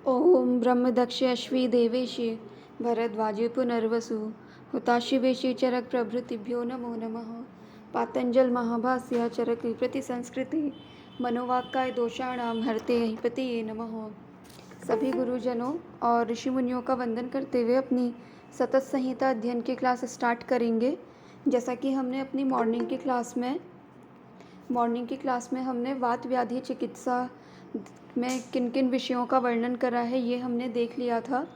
ॐ ब्रह्मदक्षयश्वी देवेशे भरद्वाजे पुनर्वसु हुताशिवेशे चरक प्रभृतिभ्यो नमो नमः। पातंजल महाभाष्य चरक विप्रति संस्कृति मनोवाक्काय दोषाणाम हरते अधिपतये नमः। सभी गुरुजनों और ऋषि मुनियों का वंदन करते हुए अपनी सतत संहिता अध्ययन की क्लास स्टार्ट करेंगे। जैसा कि हमने अपनी मॉर्निंग की क्लास में हमने वात व्याधि चिकित्सा में किन किन विषयों का वर्णन करा है ये हमने देख लिया था।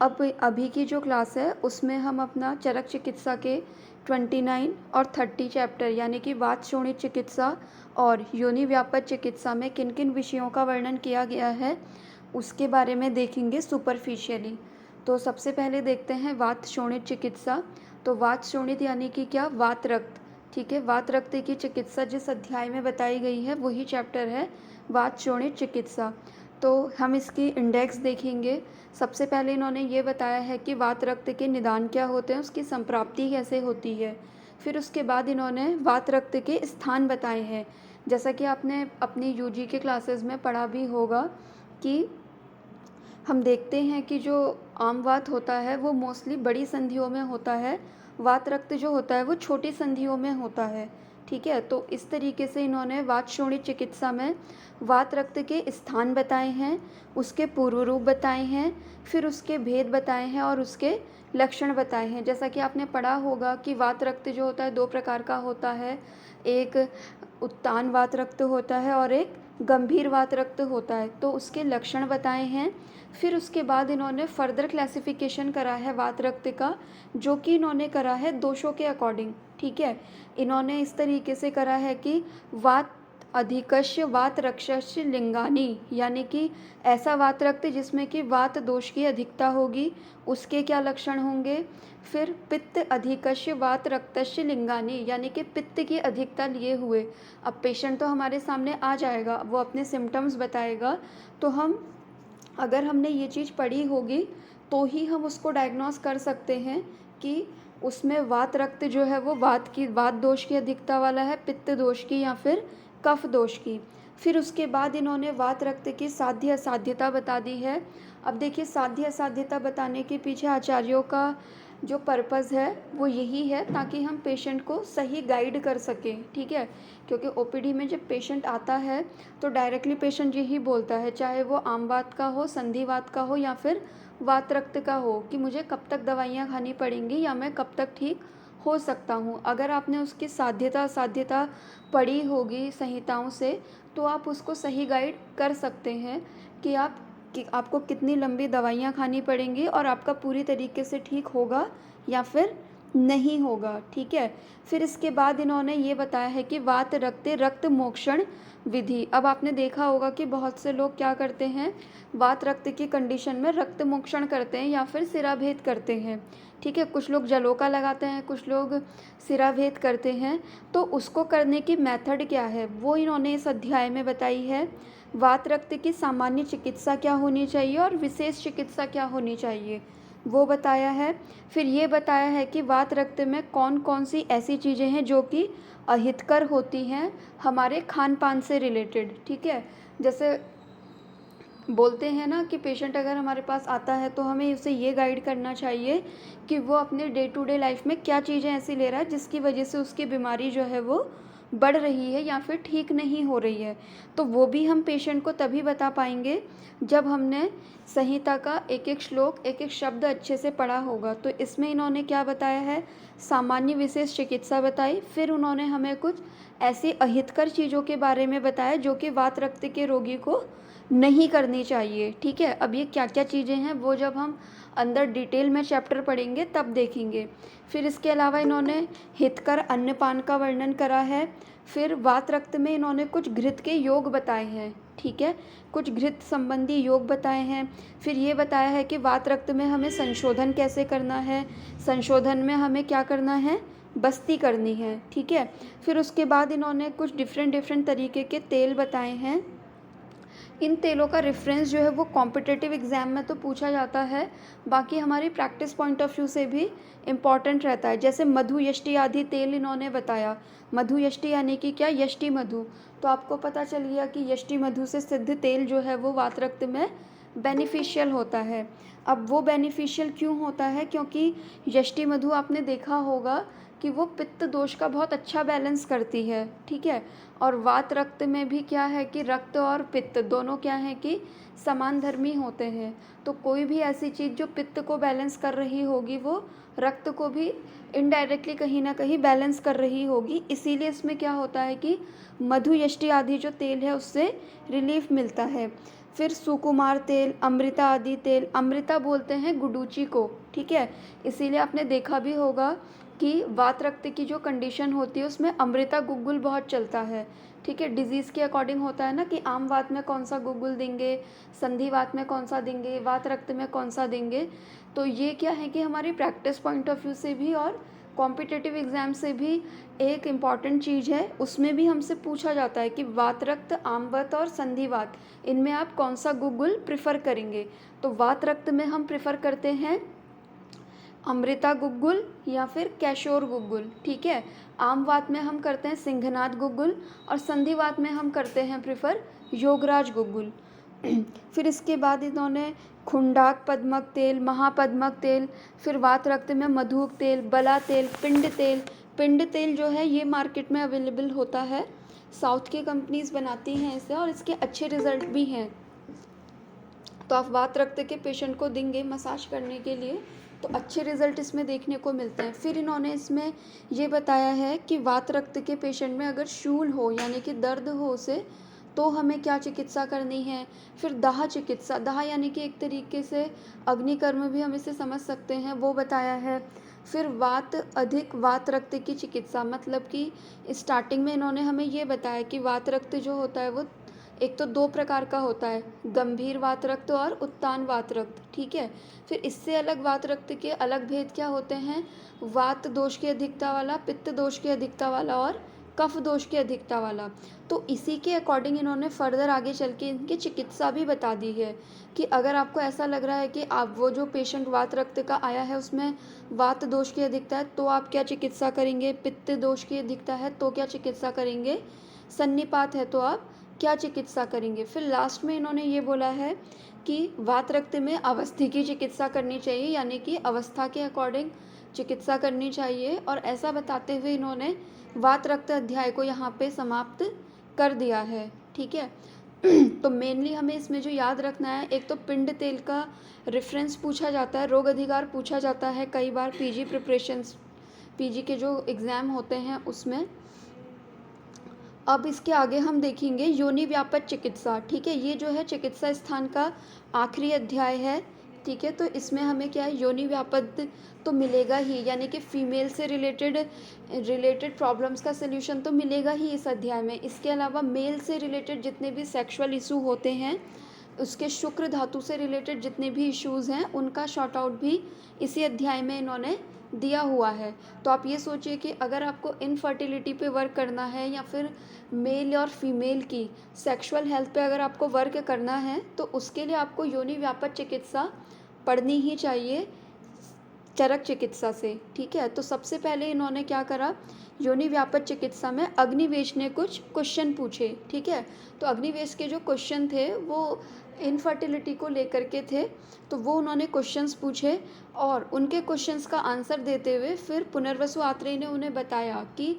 अब अभी की जो क्लास है उसमें हम अपना चरक चिकित्सा के 29 और 30 चैप्टर यानी कि वात शोणित चिकित्सा और योनि व्यापक चिकित्सा में किन किन विषयों का वर्णन किया गया है उसके बारे में देखेंगे सुपरफिशियली। तो सबसे पहले देखते हैं वात शोणित चिकित्सा। तो वात शोणित यानी कि क्या, वात रक्त। ठीक है, वात रक्त की चिकित्सा जिस अध्याय में बताई गई है वही चैप्टर है वात शोणित चिकित्सा। तो हम इसकी इंडेक्स देखेंगे। सबसे पहले इन्होंने ये बताया है कि वात रक्त के निदान क्या होते हैं, उसकी संप्राप्ति कैसे होती है। फिर उसके बाद इन्होंने वात रक्त के स्थान बताए हैं। जैसा कि आपने अपनी यूजी के क्लासेस में पढ़ा भी होगा कि हम देखते हैं कि जो आम वात होता है वो मोस्टली बड़ी संधियों में होता है, वात रक्त जो होता है वो छोटी संधियों में होता है। ठीक है, तो इस तरीके से इन्होंने वात शोणित चिकित्सा में वात रक्त के स्थान बताए हैं, उसके पूर्व रूप बताए हैं, फिर उसके भेद बताए हैं और उसके लक्षण बताए हैं। जैसा कि आपने पढ़ा होगा कि वात रक्त जो होता है दो प्रकार का होता है, एक उत्तान वात रक्त होता है और एक गंभीर वात रक्त होता है। तो उसके लक्षण बताए हैं। फिर उसके बाद इन्होंने फर्दर क्लासिफिकेशन करा है वात रक्त का, जो कि इन्होंने करा है दोषों के अकॉर्डिंग। ठीक है, इन्होंने इस तरीके से करा है कि वात अधिकस्य वात रक्षस्य लिंगानी, यानी कि ऐसा वात रक्त जिसमें कि वात दोष की अधिकता होगी उसके क्या लक्षण होंगे। फिर पित्त अधिकस्य वात रक्तस्य लिंगानी, यानी कि पित्त की अधिकता लिए हुए। अब पेशेंट तो हमारे सामने आ जाएगा, वो अपने सिम्टम्स बताएगा, तो हम अगर हमने ये चीज़ पढ़ी होगी तो ही हम उसको डायग्नोस कर सकते हैं कि उसमें वात रक्त जो है वो वात दोष की अधिकता वाला है, पित्त दोष की या फिर कफ दोष की। फिर उसके बाद इन्होंने वात रक्त की साध्य असाध्यता बता दी है। अब देखिए, साध्य असाध्यता बताने के पीछे आचार्यों का जो पर्पज़ है वो यही है ताकि हम पेशेंट को सही गाइड कर सकें। ठीक है, क्योंकि ओपीडी में जब पेशेंट आता है तो डायरेक्टली पेशेंट यही बोलता है, चाहे वो आम वात का हो, संधिवात का हो या फिर वात रक्त का हो, कि मुझे कब तक दवाइयाँ खानी पड़ेंगी या मैं कब तक ठीक हो सकता हूँ। अगर आपने उसकी साध्यता असाध्यता पढ़ी होगी संहिताओं से तो आप उसको सही गाइड कर सकते हैं कि आपको कितनी लंबी दवाइयाँ खानी पड़ेंगी और आपका पूरी तरीके से ठीक होगा या फिर नहीं होगा। ठीक है, फिर इसके बाद इन्होंने ये बताया है कि वात रक्त मोक्षण विधि। अब आपने देखा होगा कि बहुत से लोग क्या करते हैं, वात रक्त की कंडीशन में रक्त मोक्षण करते हैं या फिर सिराभेद करते हैं। ठीक है, कुछ लोग जलोका लगाते हैं, कुछ लोग सिराभेद करते हैं। तो उसको करने की मेथड क्या है वो इन्होंने इस अध्याय में बताई है। वात रक्त की सामान्य चिकित्सा क्या होनी चाहिए और विशेष चिकित्सा क्या होनी चाहिए वो बताया है। फिर ये बताया है कि वात रक्त में कौन कौन सी ऐसी चीज़ें हैं जो कि अहितकर होती हैं हमारे खान पान से रिलेटेड। ठीक है, जैसे बोलते हैं ना कि पेशेंट अगर हमारे पास आता है तो हमें उसे ये गाइड करना चाहिए कि वो अपने डे टू डे लाइफ में क्या चीज़ें ऐसी ले रहा है जिसकी वजह से उसकी बीमारी जो है वो बढ़ रही है या फिर ठीक नहीं हो रही है। तो वो भी हम पेशेंट को तभी बता पाएंगे जब हमने संहिता का एक एक श्लोक एक एक शब्द अच्छे से पढ़ा होगा। तो इसमें इन्होंने क्या बताया है, सामान्य विशेष चिकित्सा बताई। फिर उन्होंने हमें कुछ ऐसी अहितकर चीज़ों के बारे में बताया जो कि वात रक्त के रोगी को नहीं करनी चाहिए। ठीक है, अब ये क्या क्या चीज़ें हैं वो जब हम अंदर डिटेल में चैप्टर पढ़ेंगे तब देखेंगे। फिर इसके अलावा इन्होंने हितकर अन्नपान का वर्णन करा है। फिर वात रक्त में इन्होंने कुछ घृत के योग बताए हैं। ठीक है, कुछ घृत संबंधी योग बताए हैं। फिर ये बताया है कि वात रक्त में हमें संशोधन कैसे करना है, संशोधन में हमें क्या करना है, बस्ती करनी है। ठीक है, फिर उसके बाद इन्होंने कुछ डिफरेंट तरीके के तेल बताए हैं। इन तेलों का रेफरेंस जो है वो कॉम्पिटिटिव एग्ज़ाम में तो पूछा जाता है, बाकी हमारी प्रैक्टिस पॉइंट ऑफ व्यू से भी इम्पॉर्टेंट रहता है। जैसे मधु यष्टि आदि तेल इन्होंने बताया। मधु यष्टि यानी कि क्या, यष्टि मधु। तो आपको पता चल गया कि यष्टि मधु से सिद्ध तेल जो है वो वात रक्त में बेनिफिशियल होता है। अब वो बेनिफिशियल क्यों होता है? क्योंकि यष्टि मधु आपने देखा होगा कि वो पित्त दोष का बहुत अच्छा बैलेंस करती है, ठीक है? और वात रक्त में भी क्या है कि रक्त और पित्त दोनों क्या हैं कि समानधर्मी होते हैं। तो कोई भी ऐसी चीज़ जो पित्त को बैलेंस कर रही होगी वो रक्त को भी इनडायरेक्टली कहीं न कहीं बैलेंस कर रही होगी। इसीलिए इसमें क्या होता है कि मधु यष्टि आदि जो तेल है उससे रिलीफ मिलता है। फिर सुकुमार तेल, अमृता आदि तेल, अमृता बोलते हैं गुडूची को, ठीक है? इसीलिए आपने देखा भी होगा कि वात रक्त की जो कंडीशन होती है उसमें अमृता गुग्गुल बहुत चलता है, ठीक है? डिज़ीज़ के अकॉर्डिंग होता है ना कि आम वात में कौन सा गुग्गुल देंगे, संधि वात में कौन सा देंगे, वात रक्त में कौन सा देंगे। तो ये क्या है कि हमारी प्रैक्टिस पॉइंट ऑफ व्यू से भी और कॉम्पिटिटिव एग्ज़ाम से भी एक इम्पॉर्टेंट चीज़ है। उसमें भी हमसे पूछा जाता है कि वात रक्त, आमवत और संधिवात, इनमें आप कौन सा गुग्गुल प्रेफर करेंगे? तो वात रक्त में हम प्रेफर करते हैं अमृता गुग्गुल या फिर कैशोर गुग्गुल, ठीक है? आम वात में हम करते हैं सिंघनाद गुग्गुल और संधिवात में हम करते हैं प्रेफर योगराज गुग्गुल। फिर इसके बाद इन्होंने खुंडाक पद्मक तेल, महापद्मक तेल, फिर वात रक्त में मधुक तेल, बला तेल, पिंड तेल। पिंड तेल जो है ये मार्केट में अवेलेबल होता है, साउथ की कंपनीज बनाती हैं इसे और इसके अच्छे रिजल्ट भी हैं। तो आप वात रक्त के पेशेंट को देंगे मसाज करने के लिए तो अच्छे रिजल्ट इसमें देखने को मिलते हैं। फिर इन्होंने इसमें ये बताया है कि वात रक्त के पेशेंट में अगर शूल हो यानी कि दर्द हो उसे, तो हमें क्या चिकित्सा करनी है। फिर दाह चिकित्सा, दाह यानी कि एक तरीके से अग्निकर्म भी हम इसे समझ सकते हैं, वो बताया है। फिर वात अधिक वात रक्त की चिकित्सा, मतलब कि स्टार्टिंग में इन्होंने हमें ये बताया कि वात रक्त जो होता है वो एक तो 2 प्रकार का होता है, गंभीर वात रक्त और उत्तान वात रक्त, ठीक है? फिर इससे अलग वात रक्त के अलग भेद क्या होते हैं? वात दोष की अधिकता वाला, पित्त दोष की अधिकता वाला और कफ दोष की अधिकता वाला। तो इसी के अकॉर्डिंग इन्होंने फर्दर आगे चल के इनकी चिकित्सा भी बता दी है कि अगर आपको ऐसा लग रहा है कि आप वो जो पेशेंट वात रक्त का आया है उसमें वात दोष की अधिकता है तो आप क्या चिकित्सा करेंगे, पित्त दोष की अधिकता है तो क्या चिकित्सा करेंगे, सन्निपात है तो आप क्या चिकित्सा करेंगे। फिर लास्ट में इन्होंने ये बोला है कि वात रक्त में अवस्थी की चिकित्सा करनी चाहिए, यानी कि अवस्था के अकॉर्डिंग चिकित्सा करनी चाहिए। और ऐसा बताते हुए इन्होंने वात रक्त अध्याय को यहाँ पे समाप्त कर दिया है, ठीक है? तो मेनली हमें इसमें जो याद रखना है, एक तो पिंड तेल का रेफरेंस पूछा जाता है, रोग अधिकार पूछा जाता है कई बार पीजी प्रिपरेशंस, पीजी के जो एग्ज़ाम होते हैं उसमें। अब इसके आगे हम देखेंगे योनि व्यापक चिकित्सा, ठीक है? ये जो है चिकित्सा स्थान का आखिरी अध्याय है, ठीक है? तो इसमें हमें क्या है, योनि व्यापक तो मिलेगा ही, यानी कि फीमेल से रिलेटेड प्रॉब्लम्स का सल्यूशन तो मिलेगा ही इस अध्याय में। इसके अलावा मेल से रिलेटेड जितने भी सेक्सुअल इशू होते हैं, उसके शुक्र धातु से रिलेटेड जितने भी इश्यूज़ हैं उनका शॉर्ट आउट भी इसी अध्याय में इन्होंने दिया हुआ है। तो आप ये सोचिए कि अगर आपको इनफर्टिलिटी पे वर्क करना है या फिर मेल और फीमेल की सेक्सुअल हेल्थ पे अगर आपको वर्क करना है तो उसके लिए आपको योनि व्यापक चिकित्सा पढ़नी ही चाहिए चरक चिकित्सा से, ठीक है? तो सबसे पहले इन्होंने क्या करा, योनि व्यापक चिकित्सा में अग्निवेश ने कुछ क्वेश्चन पूछे, ठीक है? तो अग्निवेश के जो क्वेश्चन थे वो इनफर्टिलिटी को लेकर के थे, तो वो उन्होंने क्वेश्चंस पूछे और उनके क्वेश्चंस का आंसर देते हुए फिर पुनर्वसु आत्रेय ने उन्हें बताया कि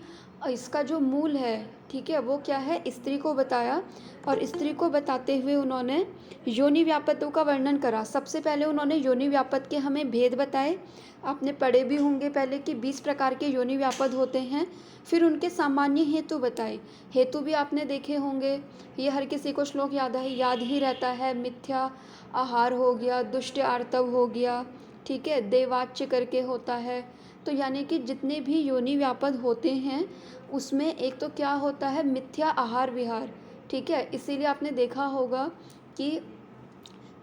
इसका जो मूल है, ठीक है, वो क्या है, स्त्री को बताया। और स्त्री को बताते हुए उन्होंने योनि व्यापत्यों का वर्णन करा। सबसे पहले उन्होंने योनि व्यापत के हमें भेद बताए, आपने पढ़े भी होंगे पहले कि 20 प्रकार के योनि व्यापद होते हैं। फिर उनके सामान्य हेतु बताए, हेतु भी आपने देखे होंगे, ये हर किसी को श्लोक याद ही रहता है। मिथ्या आहार हो गया, दुष्ट आर्तव हो गया, ठीक है, देवाच्य करके होता है। तो यानी कि जितने भी योनि व्यापद होते हैं उसमें एक तो क्या होता है, मिथ्या आहार विहार, ठीक है? इसीलिए आपने देखा होगा कि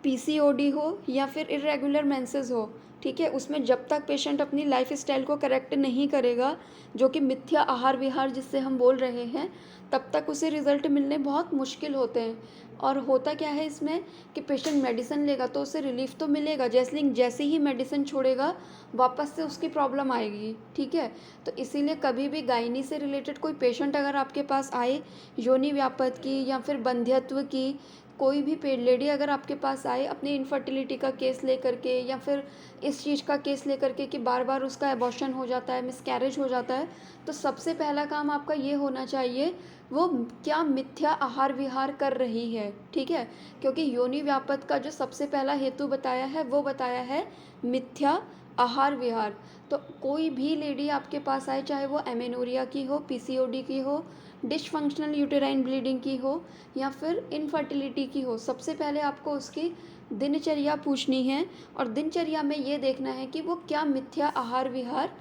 पीसीओडी हो या फिर इर्रेगुलर मेंसेस हो, ठीक है, उसमें जब तक पेशेंट अपनी लाइफ स्टाइल को करेक्ट नहीं करेगा, जो कि मिथ्या आहार विहार जिससे हम बोल रहे हैं, तब तक उसे रिज़ल्ट मिलने बहुत मुश्किल होते हैं। और होता क्या है इसमें कि पेशेंट मेडिसिन लेगा तो उसे रिलीफ तो मिलेगा, जैसे ही मेडिसिन छोड़ेगा वापस से उसकी प्रॉब्लम आएगी, ठीक है? तो इसीलिए कभी भी गायनी से रिलेटेड कोई पेशेंट अगर आपके पास आए योनि व्यापत की या फिर बंध्यत्व की कोई भी लेडी अगर आपके पास आए अपनी इनफर्टिलिटी का केस लेकर के या फिर इस चीज़ का केस लेकर के कि बार बार उसका एबॉर्शन हो जाता है, मिसकैरेज हो जाता है, तो सबसे पहला काम आपका ये होना चाहिए, वो क्या मिथ्या आहार विहार कर रही है, ठीक है। क्योंकि योनि व्यापत का जो सबसे पहला हेतु बताया है वो बताया है मिथ्या आहार विहार। तो कोई भी लेडी आपके पास आए, चाहे वो एमेनोरिया की हो, पीसीओडी की हो, डिसफंक्शनल यूटेराइन ब्लीडिंग की हो या फिर इनफर्टिलिटी की हो, सबसे पहले आपको उसकी दिनचर्या पूछनी है और दिनचर्या में ये देखना है कि वो क्या मिथ्या आहार विहार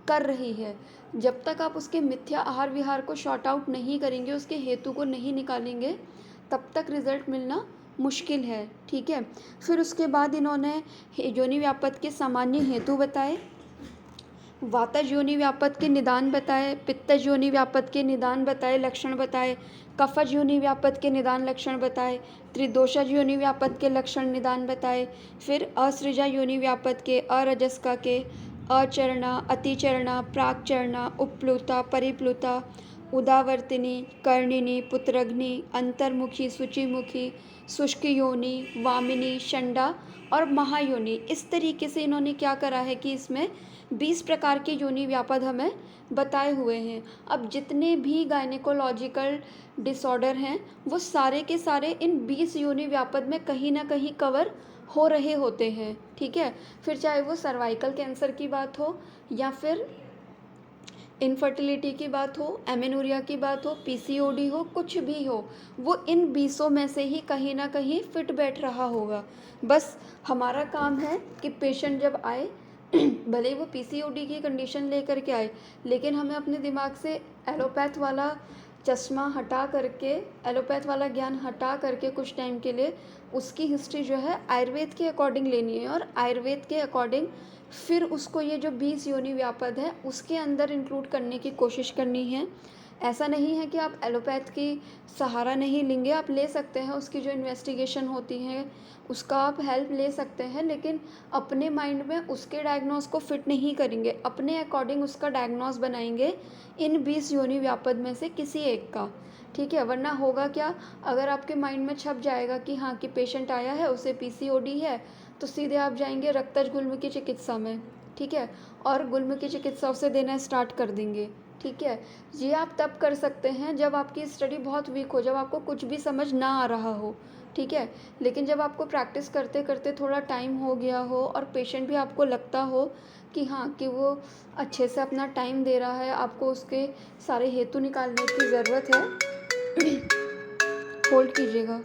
कर रही है। जब तक आप उसके मिथ्या आहार विहार को शॉर्ट आउट नहीं करेंगे, उसके हेतु को नहीं निकालेंगे, तब तक रिज़ल्ट मिलना मुश्किल है, ठीक है। फिर उसके बाद इन्होंने योनि व्यापत के सामान्य हेतु बताए, वातज योनि व्यापत के निदान बताए, पित्तज योनि व्यापत के निदान बताए, लक्षण बताए, कफज योनि व्यापत के निदान लक्षण बताए, त्रिदोषज योनि व्यापत के लक्षण निदान बताए, फिर असृजा योनि व्यापत के, अरजस्का के, अचरणा, अतिचरणा, प्राकचरणा, उपप्लुता, परिप्लुता, उदावर्तिनी, कर्णिनी, पुत्रग्नि, अंतर्मुखी, शुचिमुखी, शुष्क योनि, वामिनी, षंडा और महायोनि। इस तरीके से इन्होंने क्या करा है कि इसमें 20 प्रकार के योनि व्यापद हमें बताए हुए हैं। अब जितने भी गायनेकोलॉजिकल डिसऑर्डर हैं वो सारे के सारे इन 20 योनि व्यापद में कहीं ना कहीं कवर हो रहे होते हैं, ठीक है। फिर चाहे वो सर्वाइकल कैंसर की बात हो या फिर इनफर्टिलिटी की बात हो, एमेनोरिया की बात हो, पीसीओडी हो, कुछ भी हो, वो इन 20 में से ही कहीं ना कहीं फिट बैठ रहा होगा। बस हमारा काम है कि पेशेंट जब आए भले ही वो पीसीओडी की कंडीशन लेकर के आए, लेकिन हमें अपने दिमाग से एलोपैथ वाला चश्मा हटा करके, एलोपैथ वाला ज्ञान हटा करके कुछ टाइम के लिए उसकी हिस्ट्री जो है आयुर्वेद के अकॉर्डिंग लेनी है और आयुर्वेद के अकॉर्डिंग फिर उसको ये जो 20 योनि व्यापद है उसके अंदर इंक्लूड करने की कोशिश करनी है। ऐसा नहीं है कि आप एलोपैथ की सहारा नहीं लेंगे, आप ले सकते हैं, उसकी जो इन्वेस्टिगेशन होती है उसका आप हेल्प ले सकते हैं, लेकिन अपने माइंड में उसके डायग्नोस को फिट नहीं करेंगे, अपने अकॉर्डिंग उसका डायग्नोस बनाएंगे इन 20 योनि व्यापद में से किसी एक का, ठीक है। वरना होगा क्या, अगर आपके माइंड में छप जाएगा कि हाँ कि पेशेंट आया है उसे पीसीओडी है, तो सीधे आप जाएंगे रक्तज गुल्म की चिकित्सा में, ठीक है, और गुल्म की चिकित्सा उसे देना स्टार्ट कर देंगे, ठीक है। ये आप तब कर सकते हैं जब आपकी स्टडी बहुत वीक हो, जब आपको कुछ भी समझ ना आ रहा हो, ठीक है। लेकिन जब आपको प्रैक्टिस करते करते थोड़ा टाइम हो गया हो और पेशेंट भी आपको लगता हो कि हाँ कि वो अच्छे से अपना टाइम दे रहा है, आपको उसके सारे हेतु निकालने की ज़रूरत है। होल्ड कीजिएगा।